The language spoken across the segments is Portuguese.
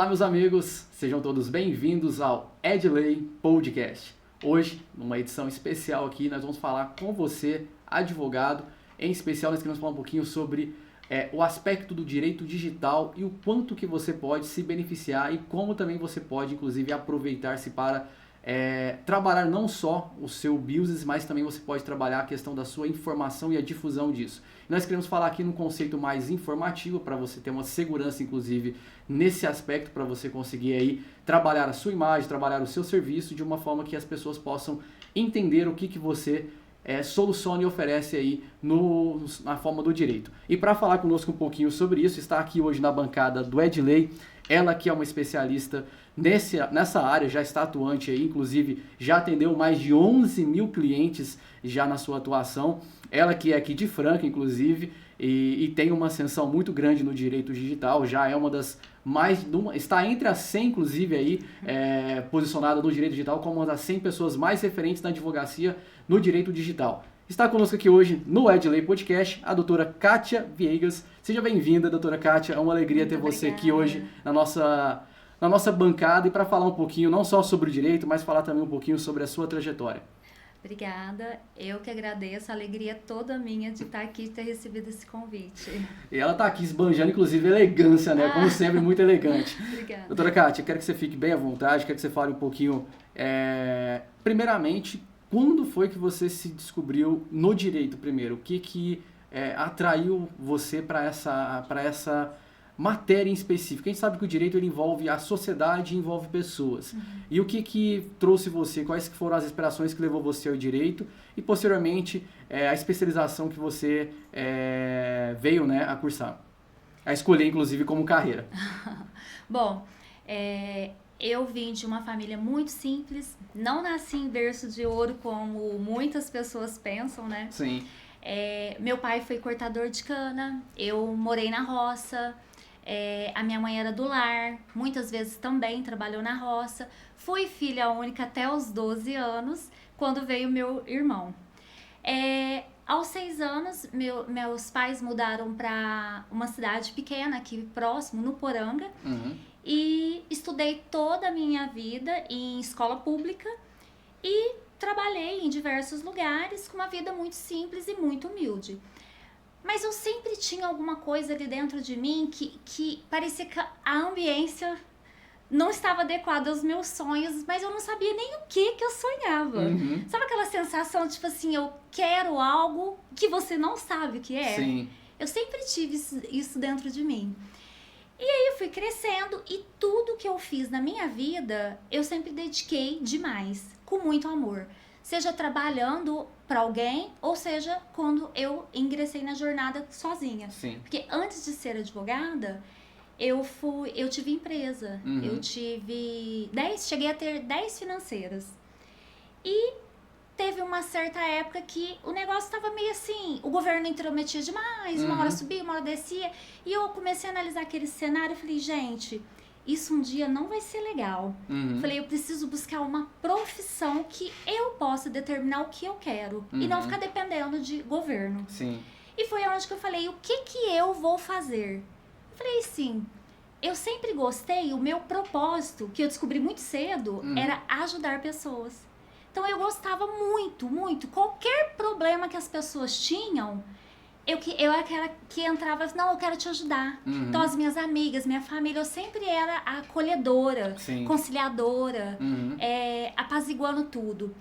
Olá, meus amigos, sejam todos bem-vindos ao Edley Podcast. Hoje, numa edição especial aqui, nós vamos falar com você, advogado. Em especial, nós queremos falar um pouquinho sobre o aspecto do direito digital e o quanto que você pode se beneficiar e como também você pode, inclusive, aproveitar-se para trabalhar não só o seu business, mas também você pode trabalhar a questão da sua informação e a difusão disso. Nós queremos falar aqui num conceito mais informativo para você ter uma segurança, inclusive, nesse aspecto, para você conseguir aí trabalhar a sua imagem, trabalhar o seu serviço de uma forma que as pessoas possam entender o que você soluciona e oferece aí na forma do direito. E para falar conosco um pouquinho sobre isso, está aqui hoje na bancada do Edley, ela que é uma especialista nessa área, já está atuante aí, inclusive já atendeu mais de 11 mil clientes já na sua atuação, ela que é aqui de Franca, inclusive, e tem uma ascensão muito grande no direito digital, já é uma das está entre as 100, inclusive, aí, posicionada no direito digital como uma das 100 pessoas mais referentes na advocacia no direito digital. Está conosco aqui hoje no Edley Podcast a doutora Kátia Viegas. Seja bem-vinda, doutora Kátia, é uma alegria ter você aqui hoje na nossa bancada e para falar um pouquinho não só sobre o direito, mas falar também um pouquinho sobre a sua trajetória. Obrigada, eu que agradeço, a alegria toda minha de estar aqui e ter recebido esse convite. E ela está aqui esbanjando, inclusive, elegância, né? Como sempre, muito elegante. Obrigada. Doutora Kátia, quero que você fique bem à vontade, quero que você fale um pouquinho, primeiramente, quando foi que você se descobriu no direito primeiro? O que atraiu você para essa matéria em específico? A gente sabe que o direito ele envolve a sociedade e envolve pessoas. Uhum. E o que trouxe você? Quais foram as inspirações que levou você ao direito? E, posteriormente, a especialização que você veio, né, a cursar? A escolher, inclusive, como carreira. Bom, eu vim de uma família muito simples. Não nasci em berço de ouro, como muitas pessoas pensam, né? Sim. Meu pai foi cortador de cana. Eu morei na roça. A minha mãe era do lar, muitas vezes também trabalhou na roça. Fui filha única até os 12 anos, quando veio meu irmão. Aos 6 anos, meus pais mudaram para uma cidade pequena aqui próximo, no Poranga. Uhum. E estudei toda a minha vida em escola pública e trabalhei em diversos lugares com uma vida muito simples e muito humilde. Mas eu sempre tinha alguma coisa ali dentro de mim que parecia que a ambiência não estava adequada aos meus sonhos, mas eu não sabia nem o que eu sonhava. Uhum. Sabe aquela sensação, tipo assim, eu quero algo que você não sabe o que é? Sim. Eu sempre tive isso dentro de mim. E aí eu fui crescendo e tudo que eu fiz na minha vida, eu sempre dediquei demais, com muito amor. Seja trabalhando para alguém, ou seja, quando eu ingressei na jornada sozinha. Sim. Porque antes de ser advogada, eu tive empresa. Uhum. Eu cheguei a ter 10 financeiras. E teve uma certa época que o negócio estava meio assim, o governo intrometia demais, uma hora subia, uma hora descia. E eu comecei a analisar aquele cenário e falei, gente, isso um dia não vai ser legal. Uhum. Falei, eu preciso buscar uma profissão que eu possa determinar o que eu quero. Uhum. E não ficar dependendo de governo. Sim. E foi onde que eu falei, o que eu vou fazer? Eu falei assim, eu sempre gostei, o meu propósito, que eu descobri muito cedo, era ajudar pessoas. Então eu gostava muito, muito. Qualquer problema que as pessoas tinham, eu era aquela que entrava, não, eu quero te ajudar. Uhum. Então as minhas amigas, minha família, eu sempre era a acolhedora, sim, conciliadora, apaziguando tudo.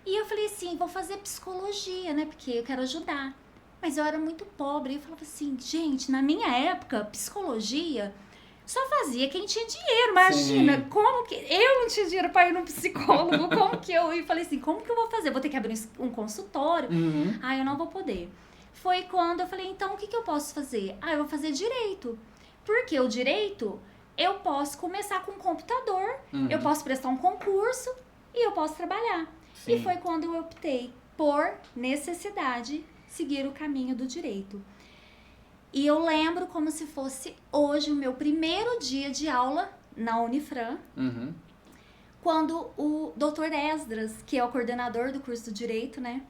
E eu falei assim, vou fazer psicologia, né, porque eu quero ajudar. Mas eu era muito pobre, e eu falava assim, gente, na minha época, psicologia só fazia quem tinha dinheiro, imagina, sim, como que... Eu não tinha dinheiro para ir no psicólogo, como que eu... E falei assim, como que eu vou fazer? Vou ter que abrir um consultório? Uhum. Eu não vou poder. Foi quando eu falei, então, o que eu posso fazer? Eu vou fazer direito. Porque o direito, eu posso começar com um computador, eu posso prestar um concurso e eu posso trabalhar. Sim. E foi quando eu optei por necessidade seguir o caminho do direito. E eu lembro como se fosse hoje o meu primeiro dia de aula na Unifran, quando o Dr. Esdras, que é o coordenador do curso de Direito, né?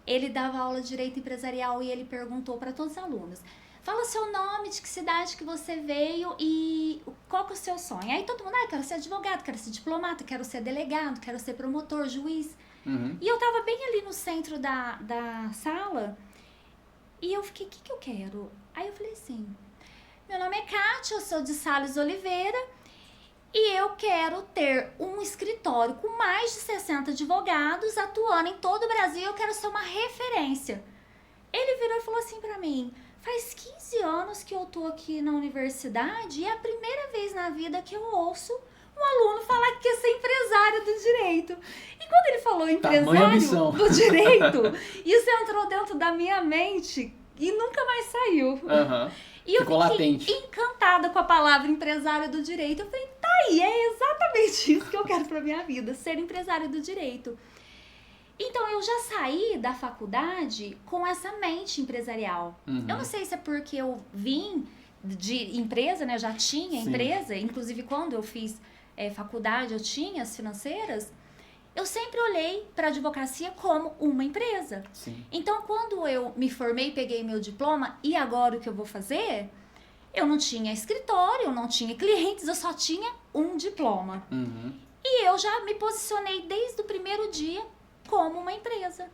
Ele dava aula de Direito Empresarial e ele perguntou para todos os alunos, fala seu nome, de que cidade que você veio e qual que é o seu sonho. Aí todo mundo, eu quero ser advogado, quero ser diplomata, quero ser delegado, quero ser promotor, juiz. E eu tava bem ali no centro da sala e eu fiquei, o que eu quero? Aí eu falei assim, meu nome é Kátia, eu sou de Sales Oliveira e eu quero ter um escritório com mais de 60 advogados atuando em todo o Brasil, eu quero ser uma referência. Ele virou e falou assim pra mim, faz 15 anos que eu tô aqui na universidade e é a primeira vez na vida que eu ouço um aluno falar que quer ser empresário do direito. E quando ele falou empresário do direito, isso entrou dentro da minha mente e nunca mais saiu. E eu ficou latente. Encantada com a palavra empresário do direito. Eu falei, tá aí, é exatamente isso que eu quero pra minha vida, ser empresário do direito. Então, eu já saí da faculdade com essa mente empresarial. Eu não sei se é porque eu vim de empresa, né? Eu já tinha empresa. Inclusive, quando eu fiz faculdade, eu tinha as financeiras. Eu sempre olhei para a advocacia como uma empresa. Então, quando eu me formei, peguei meu diploma, e agora o que eu vou fazer? Eu não tinha escritório, eu não tinha clientes, eu só tinha um diploma. E eu já me posicionei desde o primeiro dia como uma empresa.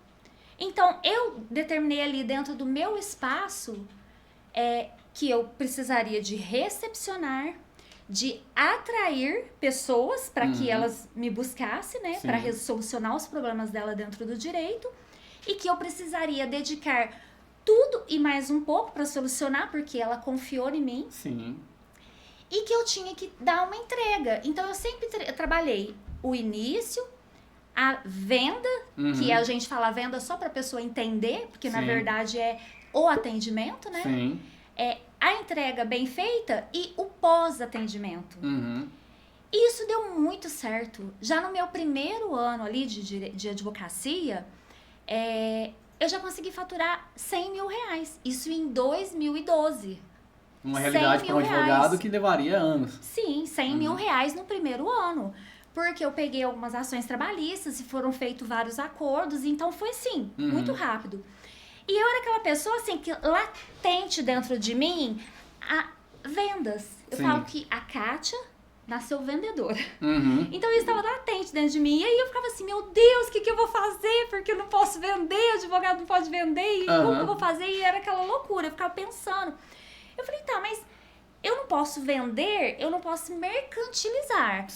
Então, eu determinei ali dentro do meu espaço que eu precisaria de recepcionar, de atrair pessoas para que elas me buscassem, né, para solucionar os problemas dela dentro do direito, e que eu precisaria dedicar tudo e mais um pouco para solucionar, porque ela confiou em mim. E que eu tinha que dar uma entrega. Então, eu sempre trabalhei o início, a venda, que a gente fala venda só para a pessoa entender, porque na verdade é o atendimento, né? A entrega bem feita e o pós-atendimento. E isso deu muito certo. Já no meu primeiro ano ali de advocacia, eu já consegui faturar 100 mil reais. Isso em 2012. Uma realidade para um advogado que levaria anos. Sim, 100 mil reais no primeiro ano. Porque eu peguei algumas ações trabalhistas e foram feitos vários acordos. Então foi assim, muito rápido. E eu era aquela pessoa, assim, que latente dentro de mim, vendas. Eu falo que a Kátia nasceu vendedora. Então isso estava latente dentro de mim. E aí eu ficava assim, meu Deus, o que eu vou fazer? Porque eu não posso vender, o advogado não pode vender. E como que eu vou fazer? E era aquela loucura, eu ficava pensando. Eu falei, tá, mas eu não posso vender, eu não posso mercantilizar.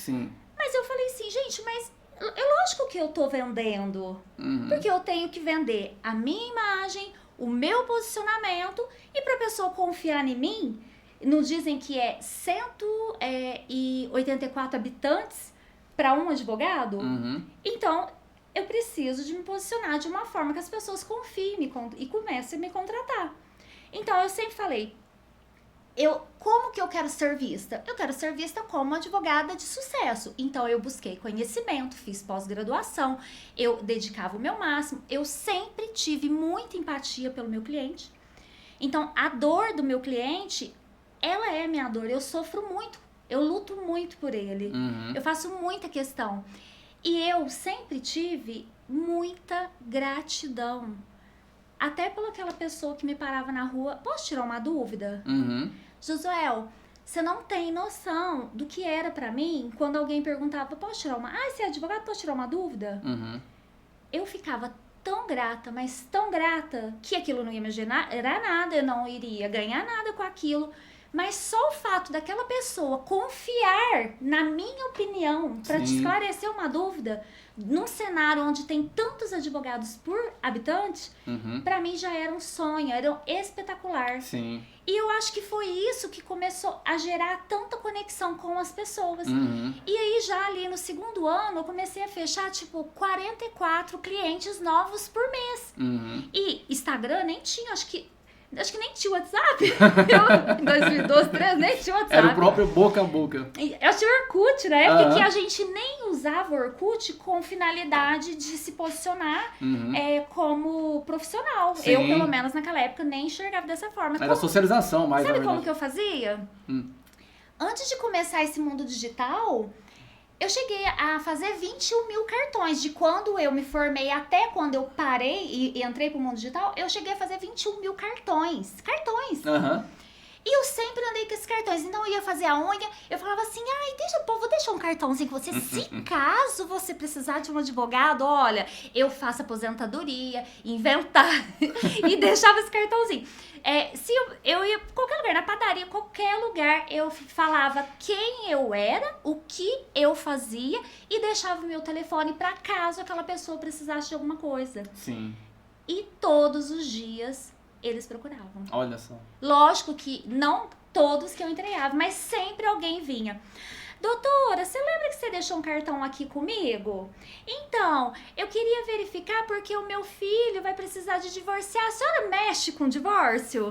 Mas eu falei assim, gente, mas é lógico que eu tô vendendo. Porque eu tenho que vender a minha imagem, o meu posicionamento, e pra pessoa confiar em mim, não dizem que é 184 habitantes para um advogado? Então, eu preciso de me posicionar de uma forma que as pessoas confiem e comecem a me contratar. Então, eu sempre falei, como que eu quero ser vista? Eu quero ser vista como uma advogada de sucesso. Então, eu busquei conhecimento, fiz pós-graduação, eu dedicava o meu máximo, eu sempre tive muita empatia pelo meu cliente. Então, a dor do meu cliente, ela é minha dor, eu sofro muito, eu luto muito por ele, eu faço muita questão. E eu sempre tive muita gratidão. Até por aquela pessoa que me parava na rua, posso tirar uma dúvida? Josuel, você não tem noção do que era pra mim quando alguém perguntava, posso tirar uma... você é advogado, posso tirar uma dúvida? Eu ficava tão grata, mas tão grata, que aquilo não ia me gerar nada, eu não iria ganhar nada com aquilo. Mas só o fato daquela pessoa confiar na minha opinião para te esclarecer uma dúvida, num cenário onde tem tantos advogados por habitante, para mim já era um sonho, era espetacular. E eu acho que foi isso que começou a gerar tanta conexão com as pessoas. E aí já ali no segundo ano eu comecei a fechar tipo 44 clientes novos por mês. E Instagram nem tinha, acho que nem tinha WhatsApp. Em 2012, 2013, nem tinha WhatsApp. Era o próprio boca a boca. Eu tinha Orkut, na época que a gente nem usava Orkut com finalidade de se posicionar como profissional. Eu, pelo menos naquela época, nem enxergava dessa forma. Era socialização, mais ou menos. Sabe como que eu fazia? Antes de começar esse mundo digital, Eu cheguei a fazer 21 mil cartões. De quando eu me formei até quando eu parei e entrei pro mundo digital, eu cheguei a fazer 21 mil cartões. Cartões! E eu sempre andei com esses cartões. Então eu ia fazer a unha, eu falava assim, vou deixar um cartãozinho com você. Se caso você precisar de um advogado, olha, eu faço aposentadoria, inventar. E deixava esse cartãozinho. Se eu ia pra qualquer lugar, na padaria, qualquer lugar, eu falava quem eu era, o que eu fazia e deixava o meu telefone pra caso aquela pessoa precisasse de alguma coisa. Sim. E todos os dias eles procuravam. Olha só. Lógico que não todos que eu entregava, mas sempre alguém vinha. Doutora, você lembra que você deixou um cartão aqui comigo? Então, eu queria verificar porque o meu filho vai precisar de divorciar. A senhora mexe com divórcio?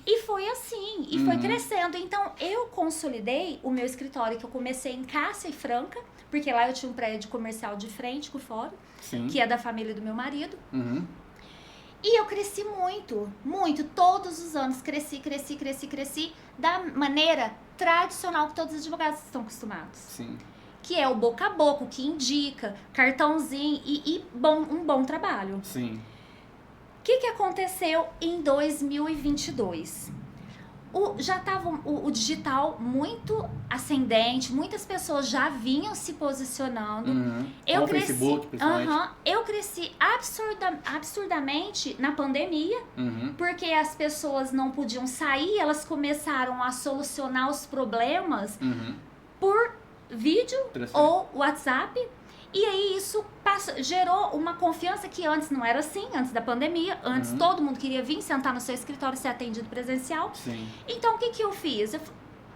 E foi assim, e foi crescendo. Então, eu consolidei o meu escritório, que eu comecei em Cássia e Franca, porque lá eu tinha um prédio comercial de frente com o fórum, que é da família do meu marido. E eu cresci muito, muito, todos os anos, cresci, da maneira tradicional que todos os advogados estão acostumados. Sim. Que é o boca a boca, o que indica, cartãozinho e um bom trabalho. Sim. O que aconteceu em 2022? Já estava o digital muito ascendente, muitas pessoas já vinham se posicionando. Eu cresci, Facebook, principalmente. Eu cresci absurdamente na pandemia, porque as pessoas não podiam sair, elas começaram a solucionar os problemas por vídeo ou WhatsApp. E aí isso gerou uma confiança que antes não era assim, antes da pandemia. Antes todo mundo queria vir sentar no seu escritório e ser atendido presencial. Sim. Então o que eu fiz?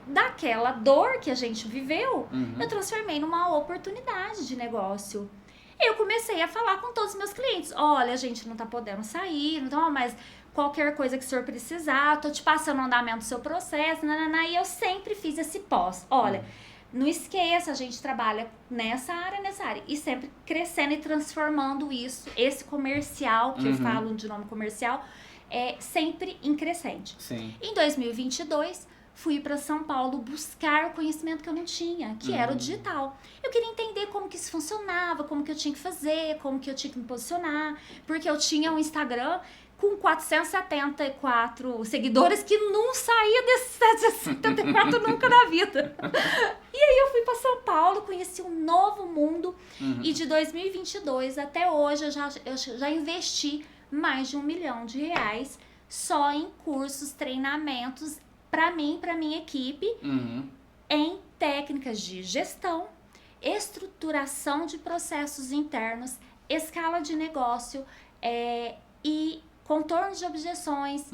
Daquela dor que a gente viveu, eu transformei numa oportunidade de negócio. Eu comecei a falar com todos os meus clientes. Olha, a gente não tá podendo sair, então, mas qualquer coisa que o senhor precisar, tô te passando o andamento do seu processo, e eu sempre fiz esse pós. Olha, não esqueça, a gente trabalha nessa área, e sempre crescendo e transformando isso, esse comercial, que eu falo de nome comercial, sempre em crescente. Sim. Em 2022, fui para São Paulo buscar o conhecimento que eu não tinha, que era o digital. Eu queria entender como que isso funcionava, como que eu tinha que fazer, como que eu tinha que me posicionar, porque eu tinha um Instagram com 474 seguidores que não saía desses 774 nunca na vida. E aí eu fui para São Paulo, conheci um novo mundo e de 2022 até hoje eu já investi mais de R$1 milhão só em cursos, treinamentos para mim, para minha equipe, em técnicas de gestão, estruturação de processos internos, escala de negócio e contornos de objeções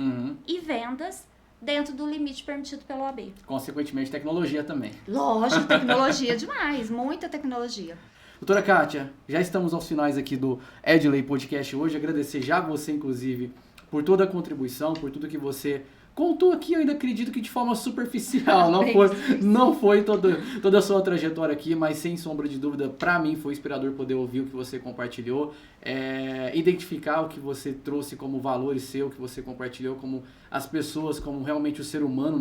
e vendas dentro do limite permitido pela OAB. Consequentemente, tecnologia também. Lógico, tecnologia demais, muita tecnologia. Doutora Kátia, já estamos aos finais aqui do Edley Podcast hoje. Agradecer já você, inclusive, por toda a contribuição, por tudo que você contou aqui. Eu ainda acredito que de forma superficial, não foi toda a sua trajetória aqui, mas sem sombra de dúvida, pra mim foi inspirador poder ouvir o que você compartilhou, identificar o que você trouxe como valores seu, que você compartilhou, como as pessoas, como realmente o ser humano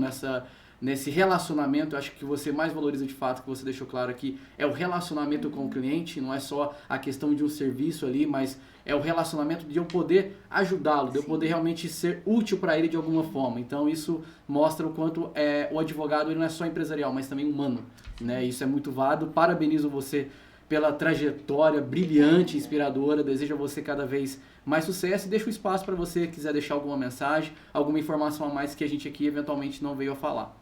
nesse relacionamento. Eu acho que você mais valoriza de fato, que você deixou claro aqui, é o relacionamento com o cliente, não é só a questão de um serviço ali, mas é o relacionamento de eu poder ajudá-lo, de eu poder realmente ser útil para ele de alguma forma. Então isso mostra o quanto o advogado ele não é só empresarial, mas também humano, né? Isso é muito válido. Parabenizo você pela trajetória brilhante, inspiradora. Desejo a você cada vez mais sucesso e deixo o espaço para você quiser deixar alguma mensagem, alguma informação a mais que a gente aqui eventualmente não veio a falar.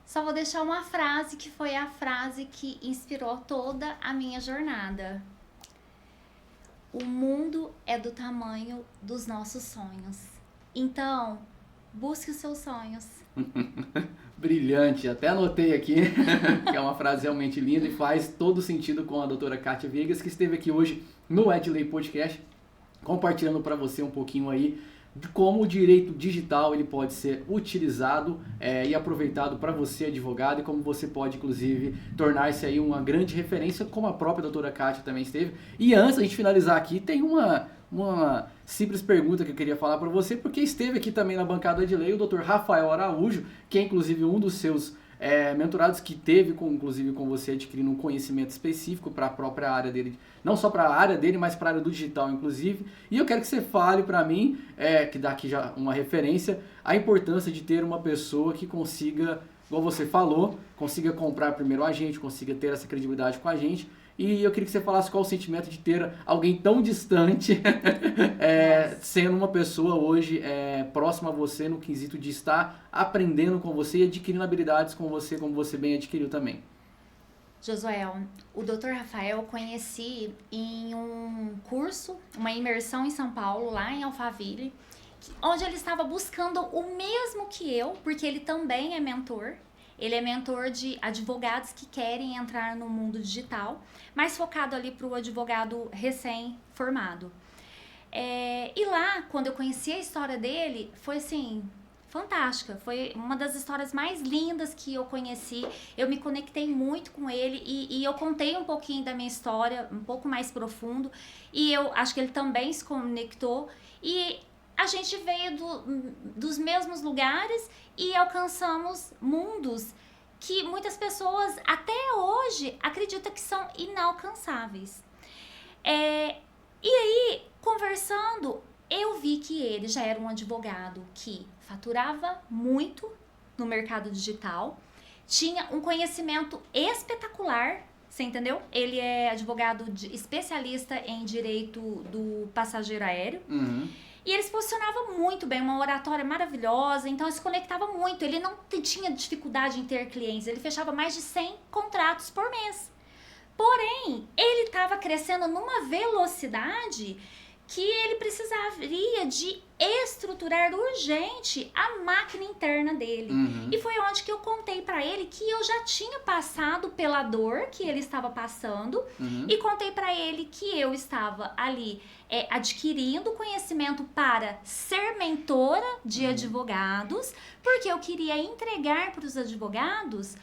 Só vou deixar uma frase que foi a frase que inspirou toda a minha jornada. O mundo é do tamanho dos nossos sonhos. Então, busque os seus sonhos. Brilhante, até anotei aqui, que é uma frase realmente linda e faz todo sentido com a doutora Kátia Viegas, que esteve aqui hoje no Edley Podcast, compartilhando para você um pouquinho aí de como o direito digital ele pode ser utilizado e aproveitado para você, advogado, e como você pode, inclusive, tornar-se aí uma grande referência, como a própria doutora Kátia também esteve. E antes da gente finalizar aqui, tem uma simples pergunta que eu queria falar para você, porque esteve aqui também na bancada de lei o Dr. Rafael Araújo, que é inclusive um dos seus mentorados que teve, inclusive com você, adquirindo um conhecimento específico para a própria área dele, não só para a área dele, mas para a área do digital, inclusive. E eu quero que você fale para mim, que dá aqui já uma referência, a importância de ter uma pessoa que consiga, igual você falou, consiga comprar primeiro a gente, consiga ter essa credibilidade com a gente. E eu queria que você falasse qual o sentimento de ter alguém tão distante sendo uma pessoa hoje próxima a você no quesito de estar aprendendo com você e adquirindo habilidades com você, como você bem adquiriu também. Josué, o Dr. Rafael eu conheci em um curso, uma imersão em São Paulo, lá em Alphaville, onde ele estava buscando o mesmo que eu, porque ele também é mentor. Ele é mentor de advogados que querem entrar no mundo digital, mais focado ali para o advogado recém-formado. E lá, quando eu conheci a história dele, foi assim, fantástica. Foi uma das histórias mais lindas que eu conheci. Eu me conectei muito com ele e eu contei um pouquinho da minha história, um pouco mais profundo. E eu acho que ele também se conectou. E a gente veio dos mesmos lugares e alcançamos mundos que muitas pessoas até hoje acreditam que são inalcançáveis. E aí, conversando, eu vi que ele já era um advogado que faturava muito no mercado digital, tinha um conhecimento espetacular, você entendeu? Ele é advogado especialista em direito do passageiro aéreo. Uhum. E ele se posicionava muito bem, uma oratória maravilhosa, então ele se conectava muito. Ele não tinha dificuldade em ter clientes, ele fechava mais de 100 contratos por mês. Porém, ele estava crescendo numa velocidade que ele precisaria de estruturar urgente a máquina interna dele. Uhum. E foi onde que eu contei para ele que eu já tinha passado pela dor que ele estava passando. Uhum. E contei para ele que eu estava ali adquirindo conhecimento para ser mentora de advogados, porque eu queria entregar para os advogados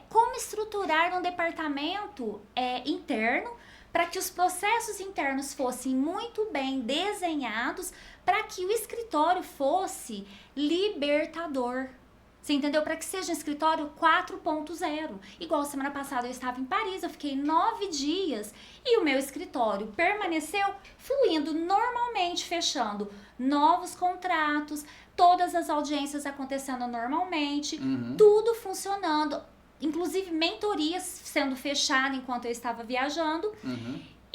como estruturar um departamento interno para que os processos internos fossem muito bem desenhados, para que o escritório fosse libertador. Você entendeu? Para que seja um escritório 4.0. Igual semana passada eu estava em Paris, eu fiquei 9 dias e o meu escritório permaneceu fluindo normalmente, fechando novos contratos, todas as audiências acontecendo normalmente, tudo funcionando. Inclusive mentorias sendo fechadas enquanto eu estava viajando.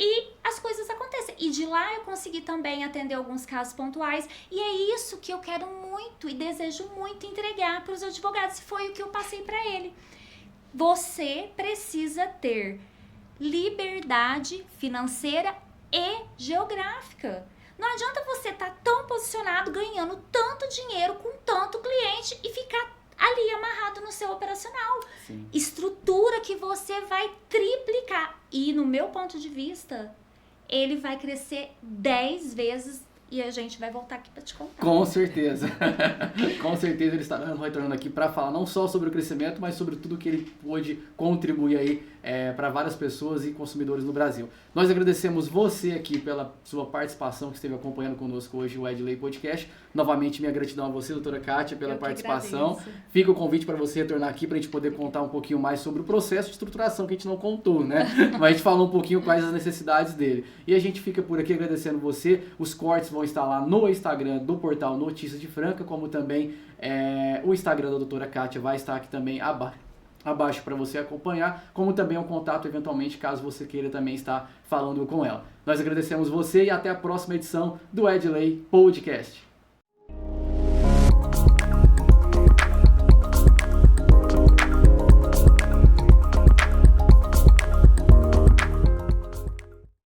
E as coisas acontecem. E de lá eu consegui também atender alguns casos pontuais. E é isso que eu quero muito e desejo muito entregar para os advogados. Foi o que eu passei para ele. Você precisa ter liberdade financeira e geográfica. Não adianta você estar tão posicionado, ganhando tanto dinheiro com tanto cliente e ficar ali amarrado no seu operacional. Sim. Estrutura que você vai triplicar. E no meu ponto de vista, ele vai crescer 10 vezes e a gente vai voltar aqui para te contar. Com certeza. Com certeza ele estará retornando aqui para falar não só sobre o crescimento, mas sobre tudo que ele pôde contribuir aí para várias pessoas e consumidores no Brasil. Nós agradecemos você aqui pela sua participação, que esteve acompanhando conosco hoje o Edley Podcast. Novamente, minha gratidão a você, doutora Kátia, pela participação. Fica o convite para você retornar aqui para a gente poder contar um pouquinho mais sobre o processo de estruturação que a gente não contou, né? Mas a gente falou um pouquinho quais as necessidades dele. E a gente fica por aqui agradecendo você. Os cortes vão estar lá no Instagram do portal Notícias de Franca, como também o Instagram da doutora Kátia vai estar aqui também abaixo para você acompanhar, como também um contato eventualmente, caso você queira também estar falando com ela. Nós agradecemos você e até a próxima edição do Edley Podcast.